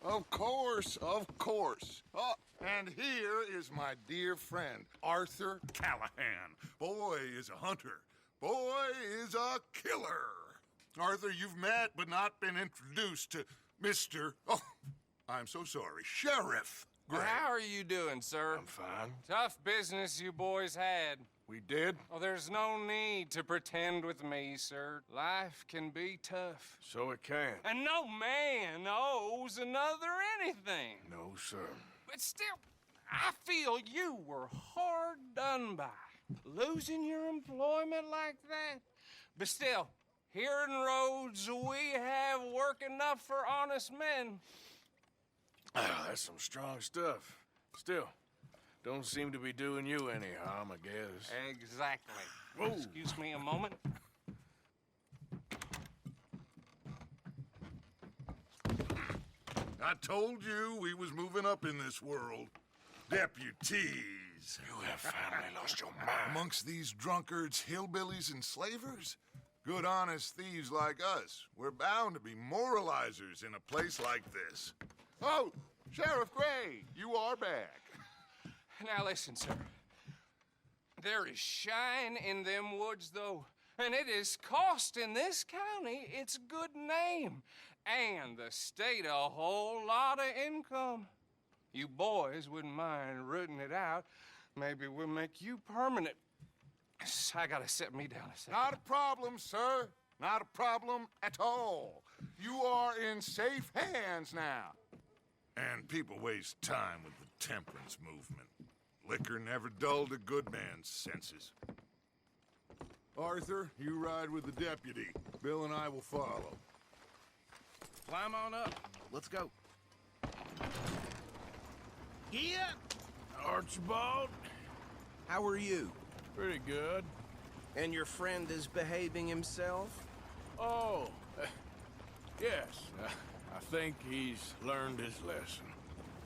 Of course, of course. Oh, and here is my dear friend, Arthur Callahan. Boy is a hunter. Boy is a killer. Arthur, you've met but not been introduced to Mr. Oh, I'm so sorry, Sheriff Gray. How are you doing, sir? I'm fine. Tough business you boys had. We did? Oh, there's no need to pretend with me, sir. Life can be tough. So it can. And no man owes another anything. No, sir. But still, I feel you were hard done by. Losing your employment like that. But still, here in Rhodes, we have work enough for honest men. That's some strong stuff. Still, don't seem to be doing you any harm, I guess. Exactly. Whoa. Excuse me a moment. I told you we was moving up in this world. Deputies. You have finally lost your mind. Amongst these drunkards, hillbillies, and slavers? Good honest thieves like us. We're bound to be moralizers in a place like this. Oh, Sheriff Gray, you are back. Now listen, sir. There is shine in them woods, though, and it is costing this county its good name, and the state a whole lot of income. You boys wouldn't mind rooting it out. Maybe we'll make you permanent. I gotta set me down a second. Not a problem, sir. Not a problem at all. You are in safe hands now. And people waste time with the temperance movement. Liquor never dulled a good man's senses. Arthur, you ride with the deputy. Bill and I will follow. Climb on up. Let's go. Yeah. Archibald? How are you? Pretty good. And your friend is behaving himself? Oh, yes. I think he's learned his lesson.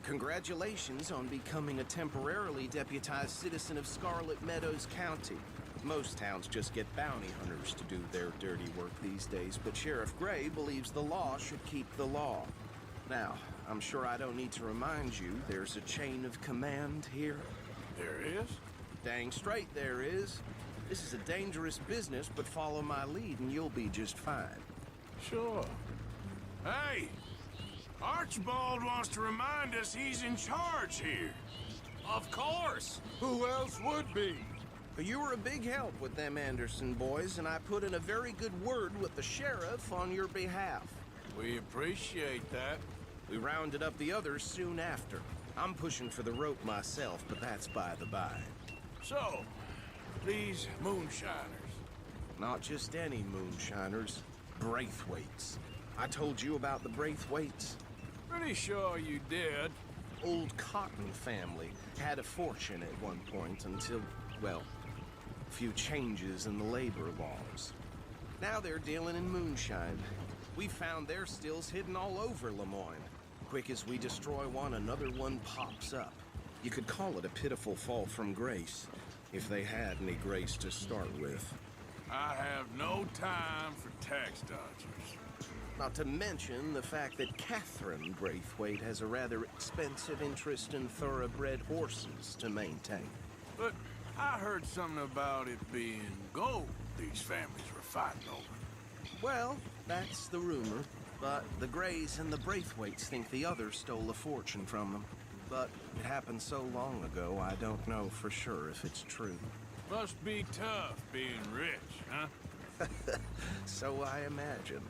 Congratulations on becoming a temporarily deputized citizen of Scarlet Meadows County. Most towns just get bounty hunters to do their dirty work these days, but Sheriff Gray believes the law should keep the law. Now, I'm sure I don't need to remind you there's a chain of command here. There is? Dang straight there is. This is a dangerous business, but follow my lead and you'll be just fine. Sure. Hey! Archibald wants to remind us he's in charge here. Of course. Who else would be? You were a big help with them Anderson boys, and I put in a very good word with the sheriff on your behalf. We appreciate that. We rounded up the others soon after. I'm pushing for the rope myself, but that's by the by. So, these moonshiners. Not just any moonshiners, Braithwaites. I told you about the Braithwaites. Pretty sure you did. Old Cotton family had a fortune at one point until, well, a few changes in the labor laws. Now they're dealing in moonshine. We found their stills hidden all over Lemoyne. Quick as we destroy one, another one pops up. You could call it a pitiful fall from grace, if they had any grace to start with. I have no time for tax dodgers. Not to mention the fact that Catherine Braithwaite has a rather expensive interest in thoroughbred horses to maintain. But I heard something about it being gold these families were fighting over. Well, that's the rumor. But the Grays and the Braithwaites think the others stole a fortune from them. But it happened so long ago, I don't know for sure if it's true. Must be tough being rich, huh? So I imagine.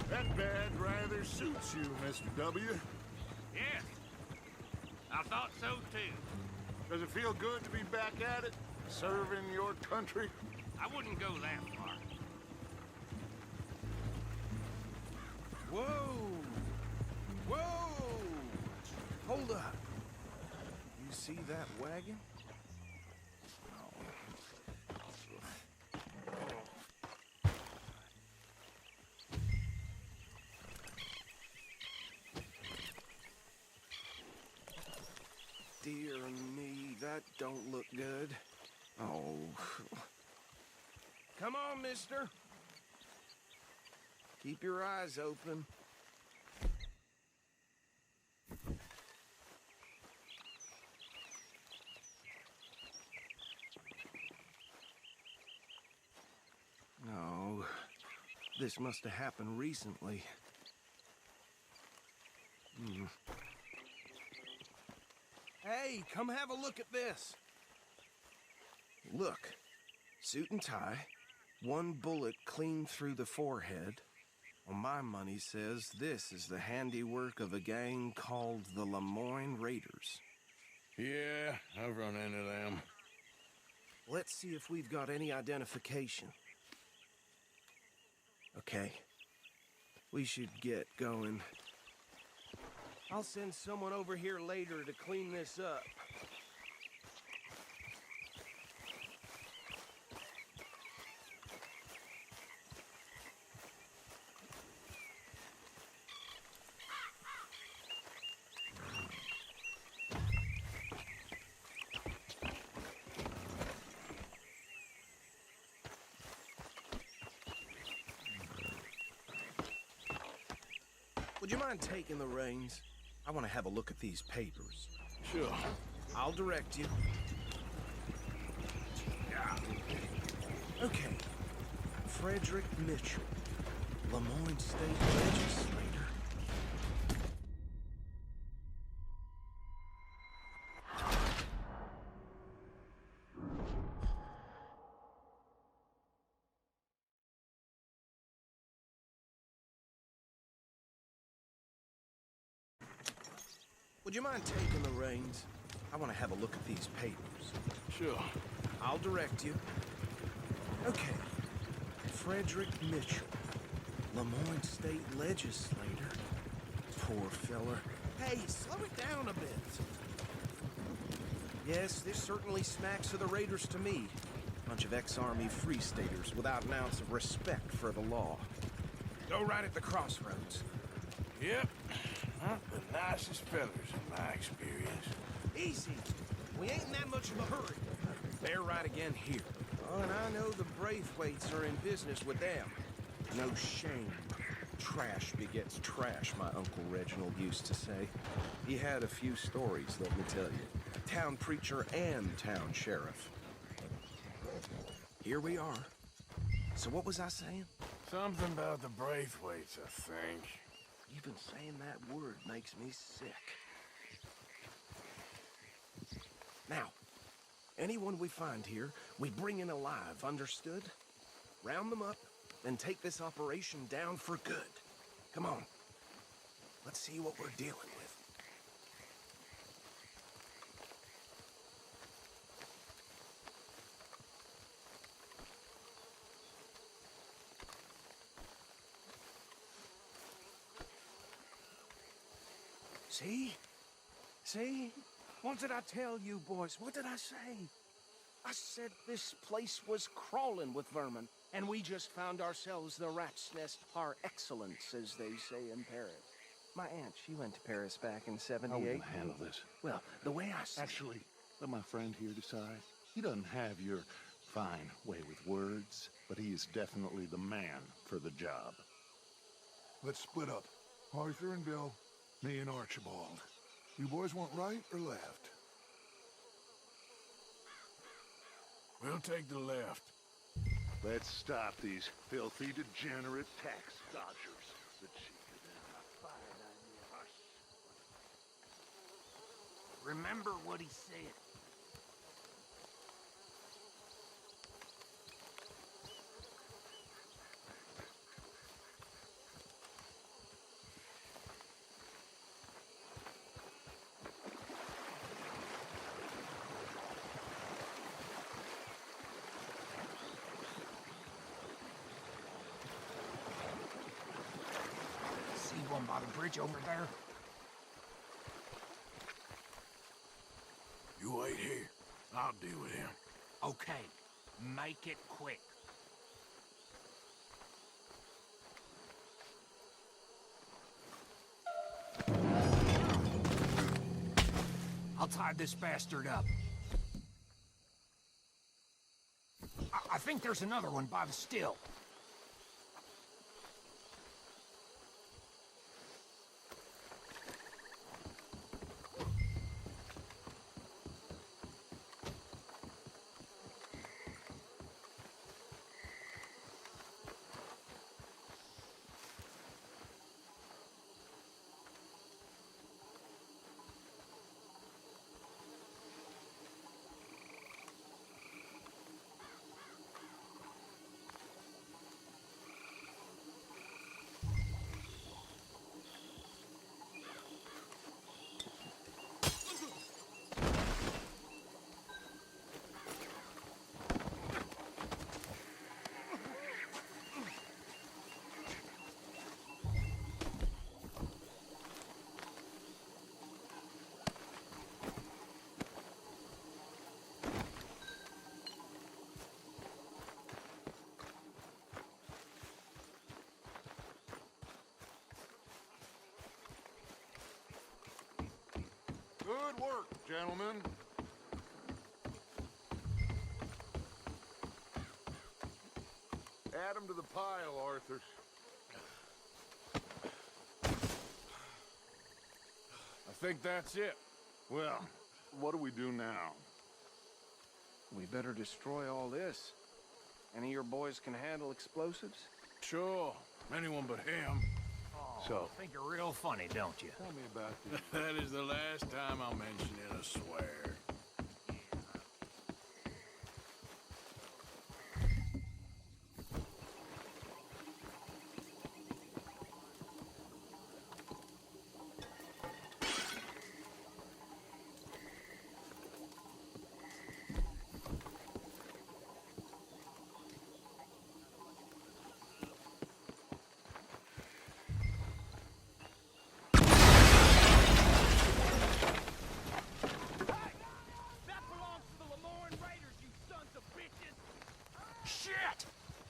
That badge rather suits you, Mr. W. Yes, I thought so too. Does it feel good to be back at it? Serving your country? I wouldn't go that far. Whoa! Whoa! Hold up. You see that wagon? Dear me, that don't look good. Oh. Come on, mister. Keep your eyes open. No, this must have happened recently. Hey, come have a look at this. Look, suit and tie, one bullet clean through the forehead. Well, my money says this is the handiwork of a gang called the Lemoyne Raiders. Yeah, I've run into them. Let's see if we've got any identification. Okay, we should get going. I'll send someone over here later to clean this up. Would you mind taking the reins? I want to have a look at these papers. Sure. I'll direct you. Yeah. Okay. Frederick Mitchell, Lemoyne State Legislator. Would you mind taking the reins? I want to have a look at these papers. Sure. I'll direct you. Okay. Frederick Mitchell, Lemoyne State Legislator. Poor feller. Hey, slow it down a bit. Yes, this certainly smacks of the Raiders to me. Bunch of ex-Army Free Staters without an ounce of respect for the law. Go right at the crossroads. Yep. Not the nicest fellas in my experience. Easy. We ain't in that much of a hurry. They're right again here. Oh, and I know the Braithwaites are in business with them. No shame. Trash begets trash, my Uncle Reginald used to say. He had a few stories, let me tell you. Town preacher and town sheriff. Here we are. So what was I saying? Something about the Braithwaites, I think. Even saying that word makes me sick. Now, anyone we find here, we bring in alive, understood? Round them up, then take this operation down for good. Come on. Let's see what we're dealing with. See? See? What did I tell you, boys? What did I say? I said this place was crawling with vermin, and we just found ourselves the rat's nest par excellence, as they say in Paris. My aunt, she went to Paris back in '78. How are we gonna handle this? Well, the way I see Actually, let my friend here decide. He doesn't have your fine way with words, but he is definitely the man for the job. Let's split up. Arthur and Bill, me and Archibald. You boys want right or left? We'll take the left. Let's stop these filthy, degenerate tax dodgers. The cheek of them, a fine idea. Remember what he said. See one by the bridge over there? You wait here. I'll deal with him. Okay, make it quick. I'll tie this bastard up. I think there's another one by the still. Good work, gentlemen. Add them to the pile, Arthur. I think that's it. Well, what do we do now? We better destroy all this. Any of your boys can handle explosives? Sure. Anyone but him. Oh, So- think you're real funny, don't you? Tell me about this. That is the last time I'll mention it, I swear. Shit!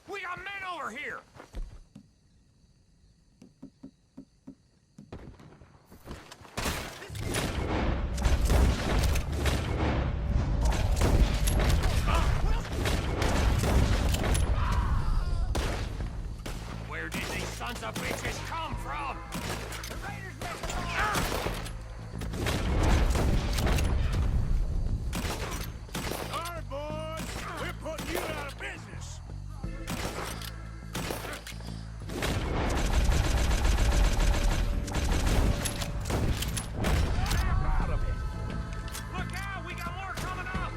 We got men over here! Where did these sons of bitches come from? The raiders made them All right, boys. We're putting you out of business. out of it! Look out! We got more coming up!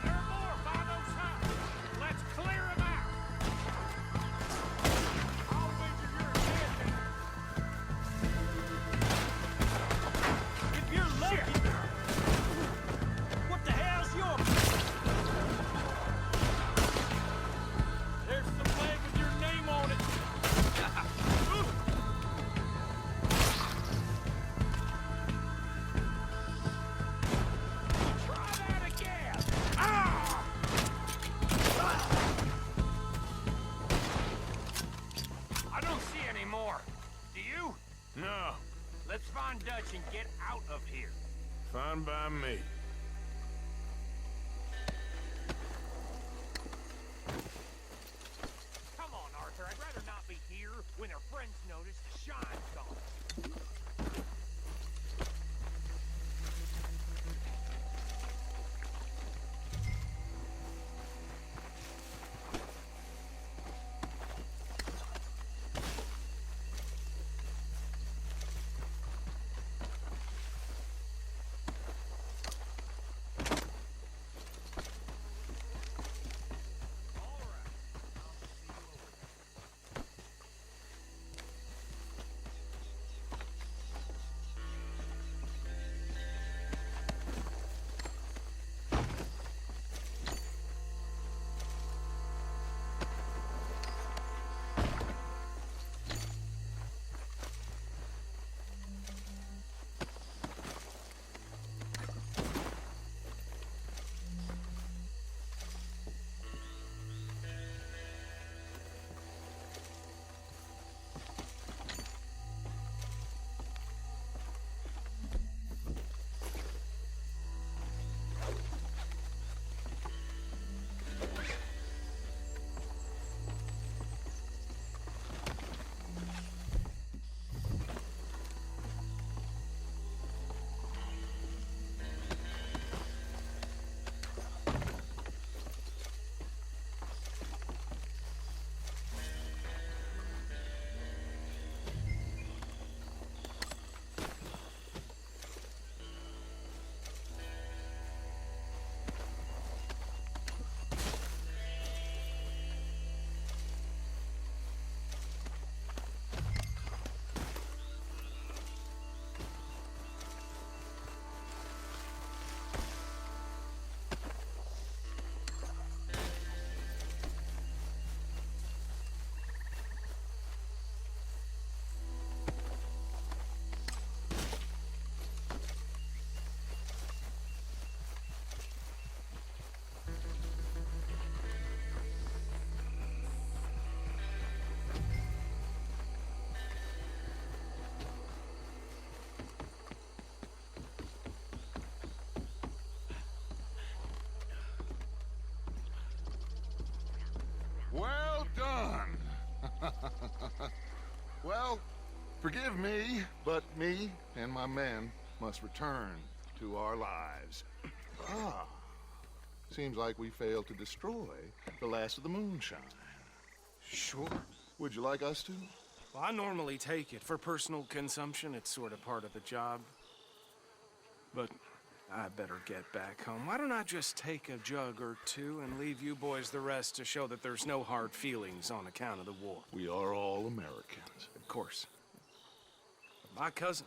There are more by those houses. Let's clear them out. I'll wager you're dead now. If you're lucky. What the hell's your... There's some flag with your name on it. Try that again. Ah! I don't see any more. Do you? No. Let's find Dutch and get out of here. Fine by me. Come on, Arthur. I'd rather not be here when their friends notice the shine's gone. Well done. Well, forgive me, but me and my men must return to our lives. Ah, seems like we failed to destroy the last of the moonshine. Sure. Would you like us to? Well, I normally take it. For personal consumption, it's sort of part of the job. But I better get back home. Why don't I just take a jug or two and leave you boys the rest to show that there's no hard feelings on account of the war? We are all Americans. Of course. But my cousin,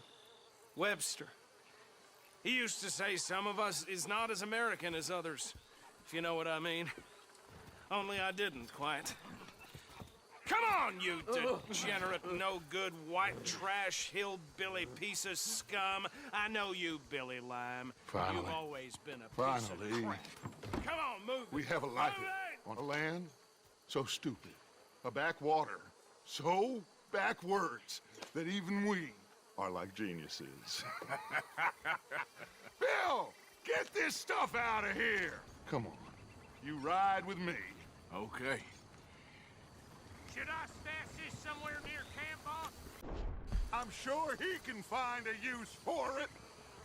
Webster, he used to say some of us is not as American as others, if you know what I mean. Only I didn't quite. Come on, you degenerate, no-good, white trash, hillbilly piece of scum. I know you, Billy Lime. Finally. You've always been a piece of crap. Come on, move it. We have a life Move it. on a land so stupid, a backwater so backwards that even we are like geniuses. Bill, get this stuff out of here. Come on, you ride with me. Okay. Should I stash this somewhere near camp, boss? I'm sure he can find a use for it.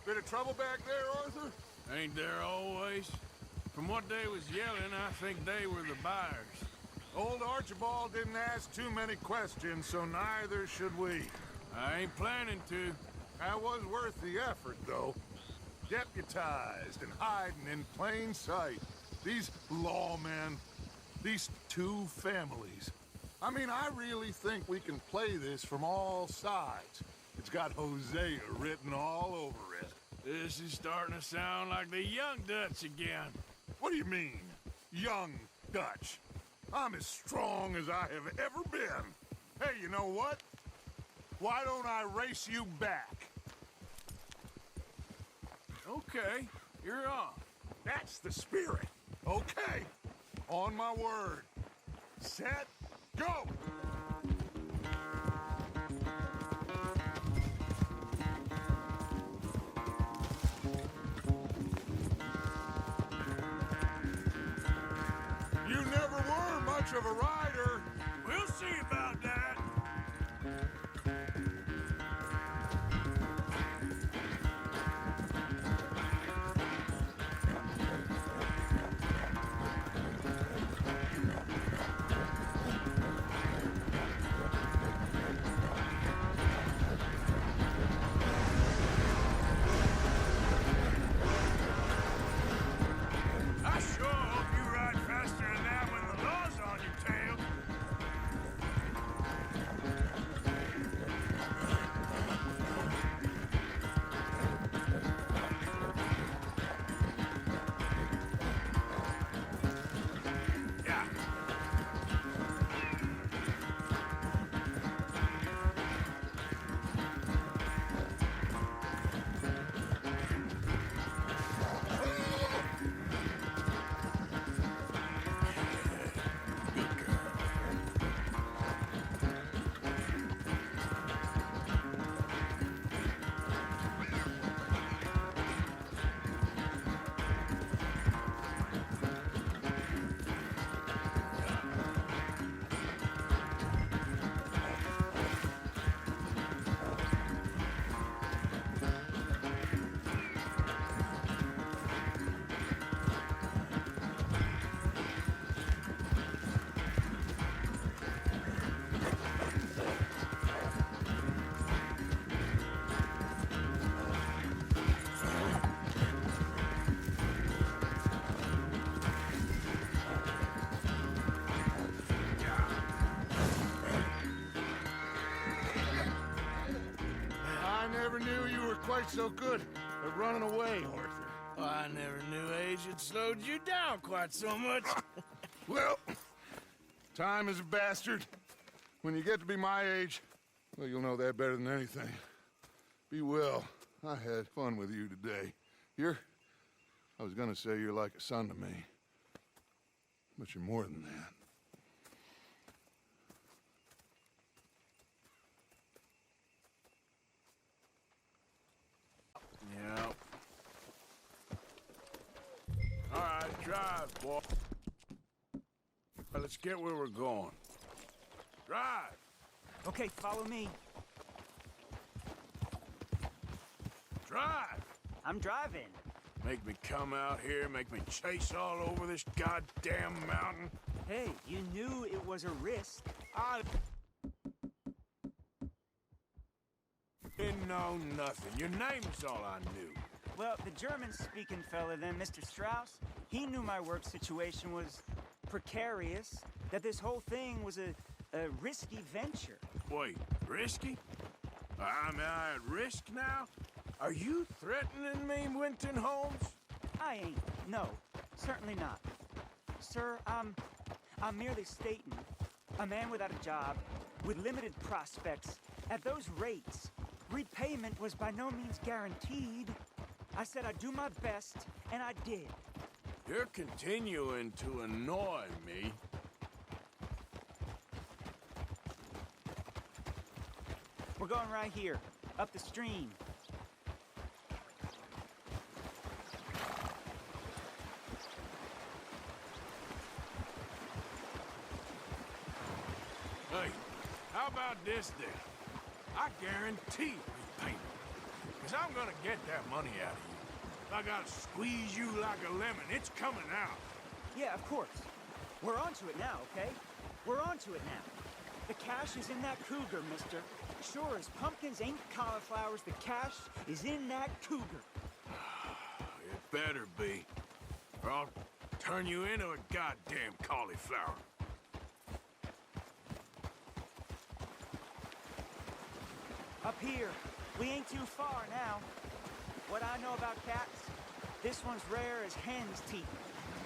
Bit of trouble back there, Arthur? Ain't there always? From what they was yelling, I think they were the buyers. Old Archibald didn't ask too many questions, so neither should we. I ain't planning to. That was worth the effort, though. Deputized and hiding in plain sight. These lawmen, these two families. I mean, I really think we can play this from all sides. It's got Hosea written all over it. This is starting to sound like the Young Dutch again. What do you mean, young Dutch? I'm as strong as I have ever been. Hey, you know what? Why don't I race you back? Okay, you're on. That's the spirit. Okay, on my word. Set, go! You never were much of a rider. We'll see about that. I sure hope you ride faster than that when the law's on your tail. Yeah. I never knew you were quite so good at running away, Arthur. I never knew age had slowed you down quite so much. Well, time is a bastard. When you get to be my age, well, you'll know that better than anything. Be well. I had fun with you today. I was gonna say you're like a son to me, but you're more than that. Yeah. All right, drive, boy. Let's get where we're going. Drive! Okay, follow me. Drive! I'm driving. Make me come out here, make me chase all over this goddamn mountain. Hey, you knew it was a risk. I didn't know nothing. Your name is all I knew. Well, the German-speaking fella then, Mr. Strauss, he knew my work situation was precarious, that this whole thing was a risky venture. Wait, risky? Am I at risk now? Are you threatening me, Winton Holmes? I ain't. No, certainly not. Sir, I'm merely stating, a man without a job, with limited prospects, at those rates, repayment was by no means guaranteed. I said I'd do my best, and I did. You're continuing to annoy me. We're going right here, up the stream. Hey, how about this then? I guarantee repayment. Because I'm gonna get that money out of you. If I gotta squeeze you like a lemon, it's coming out. Yeah, of course. We're onto it now, okay? We're onto it now. The cash is in that cougar, mister. Sure as pumpkins ain't cauliflowers, the cash is in that cougar. It better be. Or I'll turn you into a goddamn cauliflower. Up here, we ain't too far now. What I know about cats, this one's rare as hen's teeth.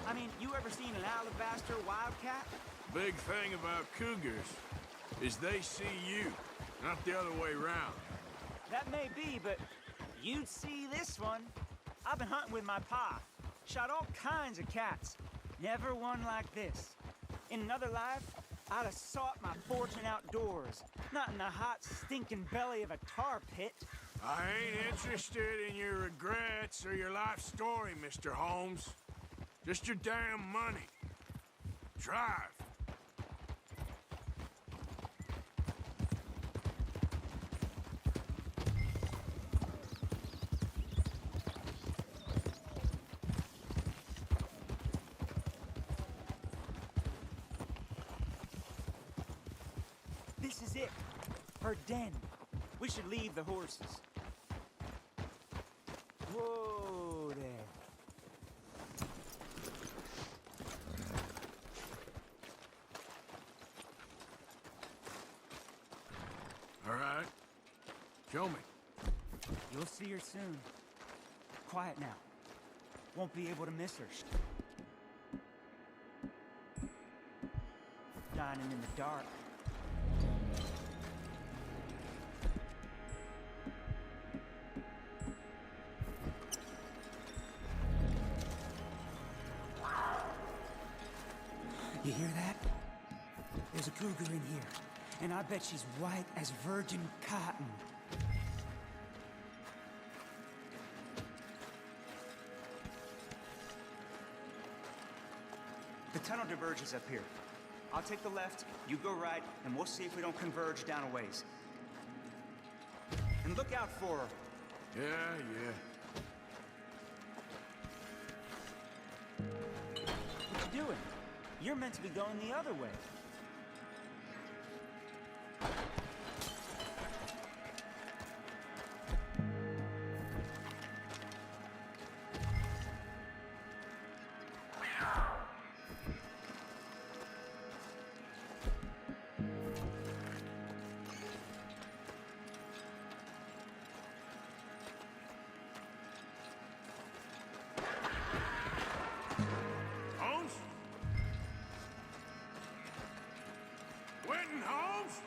I mean, you ever seen an alabaster wildcat? Big thing about cougars is they see you, not the other way around. That may be, but you'd see this one. I've been hunting with my pa. Shot all kinds of cats. Never one like this. In another life, I'd have sought my fortune outdoors, not in the hot, stinking belly of a tar pit. I ain't interested in your regrets or your life story, Mr. Holmes. Just your damn money. Drive. This is it. Her den. We should leave the horses. Whoa there. All right. Show me. You'll see her soon. Quiet now. Won't be able to miss her. Dining in the dark. You hear that? There's a cougar in here, and I bet she's white as virgin cotton. The tunnel diverges up here. I'll take the left, you go right, and we'll see if we don't converge down a ways. And look out for her. Yeah. What you doing? You're meant to be going the other way. Holmes? Winton Holmes?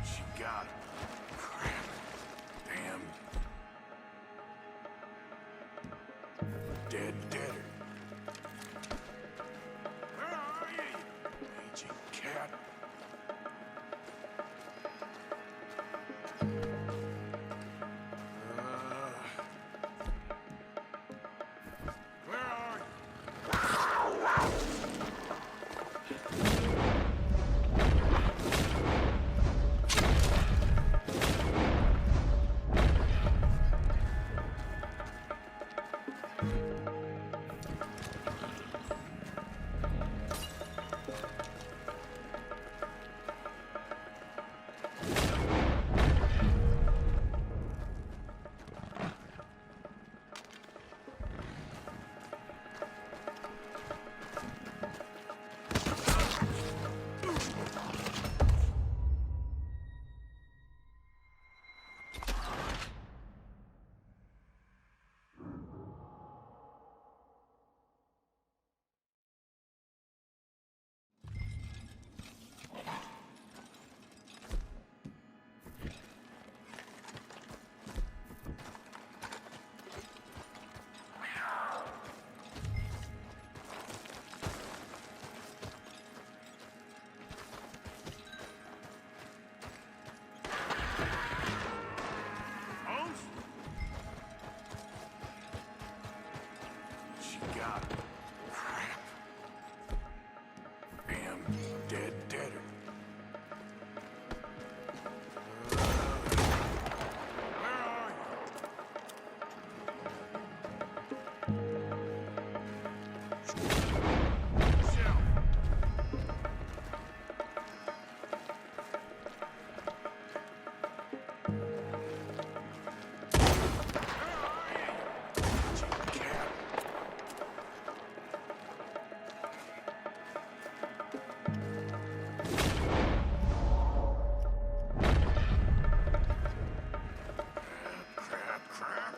She got it. Crap. Damn. Deader. Where are you, you aging cat? she got it. Crap. Damn, deader. Where are you? Shelf. Crap.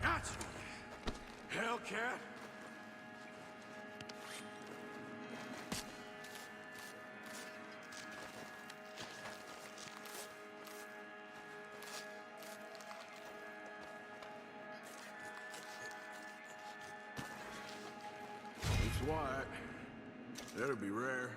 Gotcha. Hellcat. It's white. That'll be rare.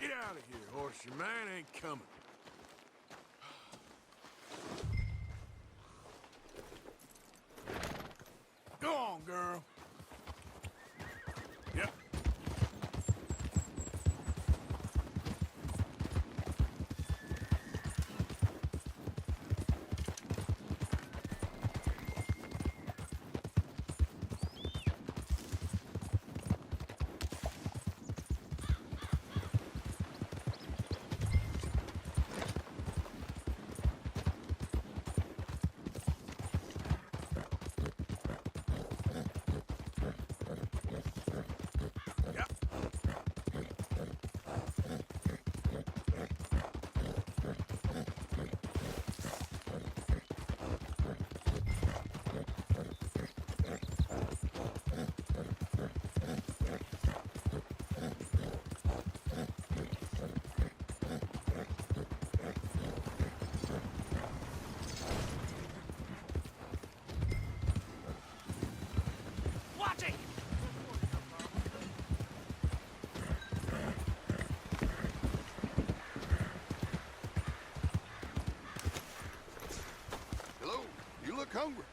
Get out of here, horse. Your man ain't coming. Go on, girl. Yep. Watch it! Hello, you look hungry.